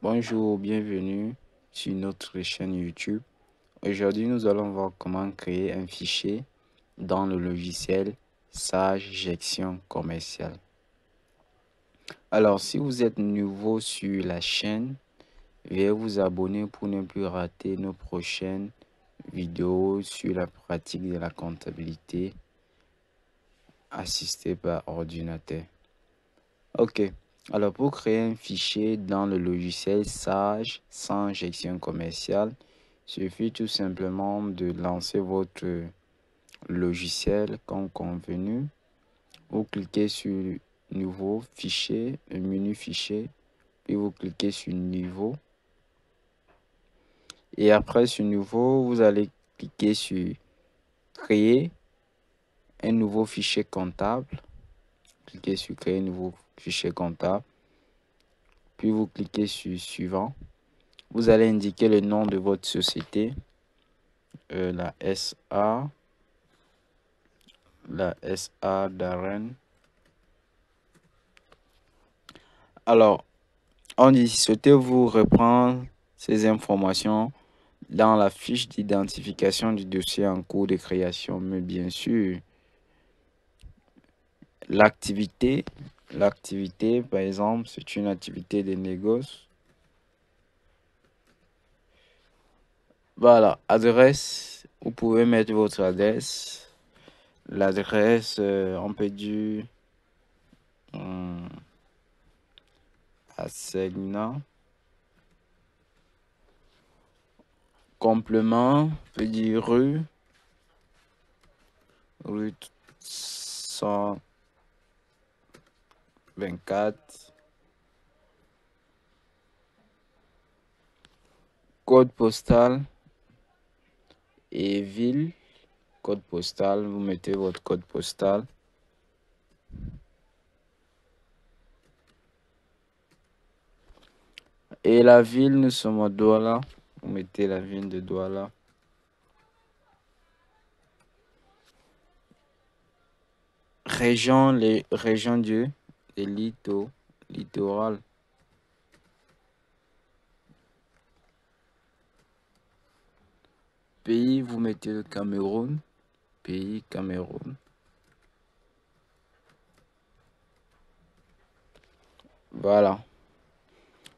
Bonjour, bienvenue sur notre chaîne YouTube. Aujourd'hui, nous allons voir comment créer un fichier dans le logiciel Sage Gestion Commerciale. Alors, si vous êtes nouveau sur la chaîne, veuillez vous abonner pour ne plus rater nos prochaines vidéos sur la pratique de la comptabilité assistée par ordinateur. Ok. Alors, pour créer un fichier dans le logiciel Sage sans gestion commerciale, il suffit tout simplement de lancer votre logiciel comme convenu. Vous cliquez sur Nouveau fichier, le menu Fichier, puis vous cliquez sur Nouveau. Et après sur Nouveau, vous allez cliquer sur Créer un nouveau fichier comptable. Cliquez sur Créer un nouveau fichier comptable. Puis vous cliquez sur Suivant. Vous allez indiquer le nom de votre société, la SA Darren. Alors, on dit souhaitez-vous reprendre ces informations dans la fiche d'identification du dossier en cours de création, mais bien sûr, l'activité, par exemple, c'est une activité de négoce. Voilà, adresse, vous pouvez mettre votre adresse. L'adresse, on peut dire à Segna. Complément, on peut dire rue 124. Code postal et ville. Code postal, vous mettez votre code postal. Et la ville, nous sommes à Douala. Vous mettez la ville de Douala. Région, les régions du littoral. Pays, vous mettez le Cameroun. Pays, Cameroun. Voilà.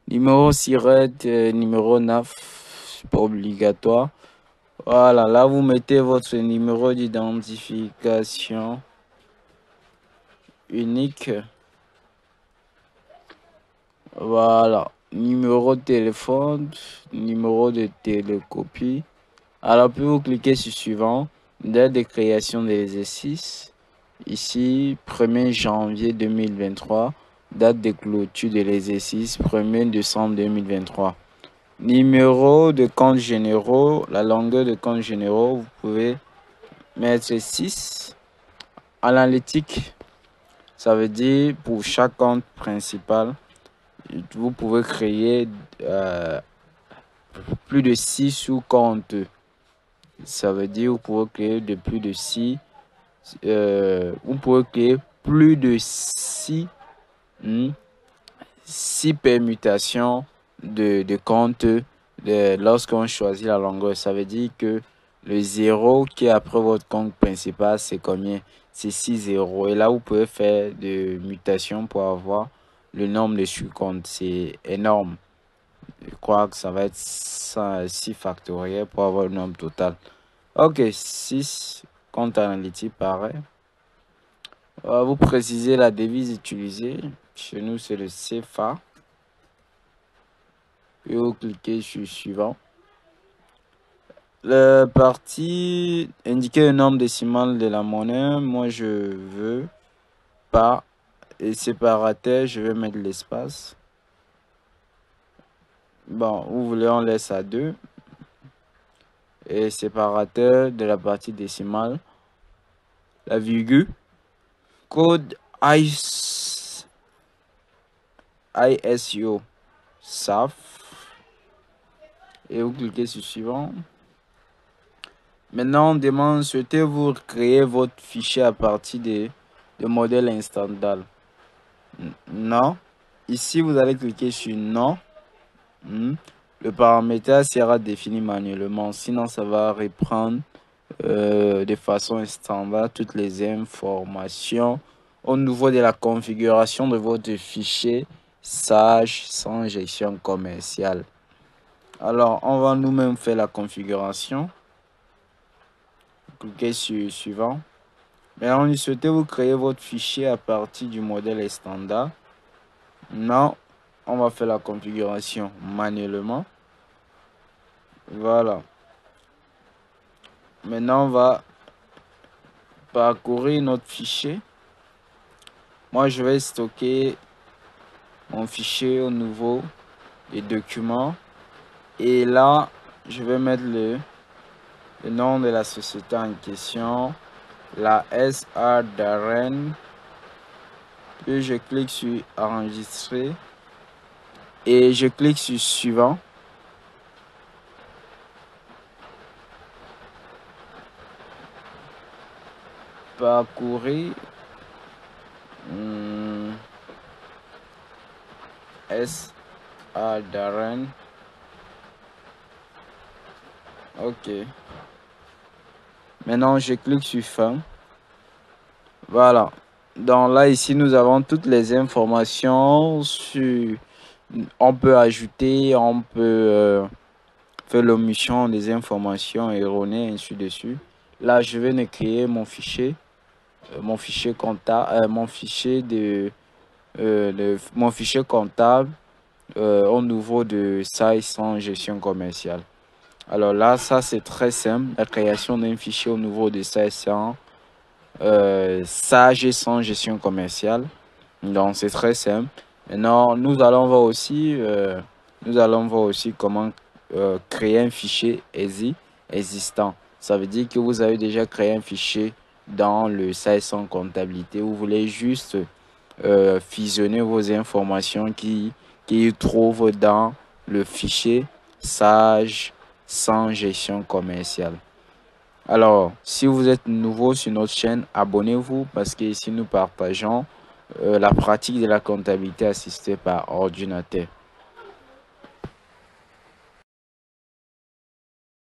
Numéro SIRET, numéro NAF, pas obligatoire. Voilà, là vous mettez votre numéro d'identification unique. Voilà, numéro de téléphone, numéro de télécopie. Alors puis vous cliquez sur suivant, date de création de l'exercice. Ici, 1er janvier 2023, date de clôture de l'exercice, 1er décembre 2023. Numéro de compte généraux, la longueur de compte généraux, vous pouvez mettre 6. Analytique, ça veut dire pour chaque compte principal, vous pouvez créer plus de 6 sous-comptes. Ça veut dire vous pouvez créer de plus de 6. Vous pouvez créer plus de 6 permutations de comptes lorsqu'on choisit la longueur. Ça veut dire que le 0 qui est après votre compte principal, c'est combien? C'est 6 zéros. Et là, vous pouvez faire des mutations pour avoir le nombre de sous-comptes. C'est énorme. Je crois que ça va être 6 factoriel pour avoir le nombre total. Ok, 6 compte analytique pareil. Vous précisez la devise utilisée. Chez nous, c'est le CFA. Et vous cliquez sur suivant. La partie indiquer le nombre décimal de la monnaie. Moi, je veux pas. Et séparateur, je vais mettre l'espace. Bon, vous voulez, on laisse à 2. Et séparateur de la partie décimale. La virgule. Code ISO. SAF. Et vous cliquez sur suivant. Maintenant, on demande, souhaitez-vous créer votre fichier à partir de modèles instantanément? Non. Ici, vous allez cliquer sur non. Le paramétrage sera défini manuellement, sinon ça va reprendre de façon standard toutes les informations au niveau de la configuration de votre fichier Sage sans gestion commerciale. Alors, on va nous-mêmes faire la configuration. Cliquez sur suivant. Maintenant, vous souhaitez vous créer votre fichier à partir du modèle standard. Non, on va faire la configuration manuellement. Voilà. Maintenant, on va parcourir notre fichier. Moi, je vais stocker mon fichier au niveau des documents. Et là, je vais mettre le nom de la société en question, la SA Darren. Puis je clique sur enregistrer et je clique sur suivant. Parcourir SA Darren. Ok. Maintenant, je clique sur fin. Voilà. Donc là, ici, nous avons toutes les informations sur... On peut ajouter, on peut faire l'omission des informations erronées, ainsi de suite. Là, je vais créer mon fichier comptable, mon fichier comptable au niveau de Sage sans gestion commerciale. Alors là, ça c'est très simple, la création d'un fichier au niveau de Sage sans gestion commerciale. Donc c'est très simple. Maintenant, nous allons voir aussi comment créer un fichier existant. Ça veut dire que vous avez déjà créé un fichier dans le Sage sans comptabilité. Vous voulez juste fusionner vos informations qui trouvent dans le fichier Sage sans gestion commerciale. Alors, si vous êtes nouveau sur notre chaîne, abonnez-vous parce que ici nous partageons la pratique de la comptabilité assistée par ordinateur.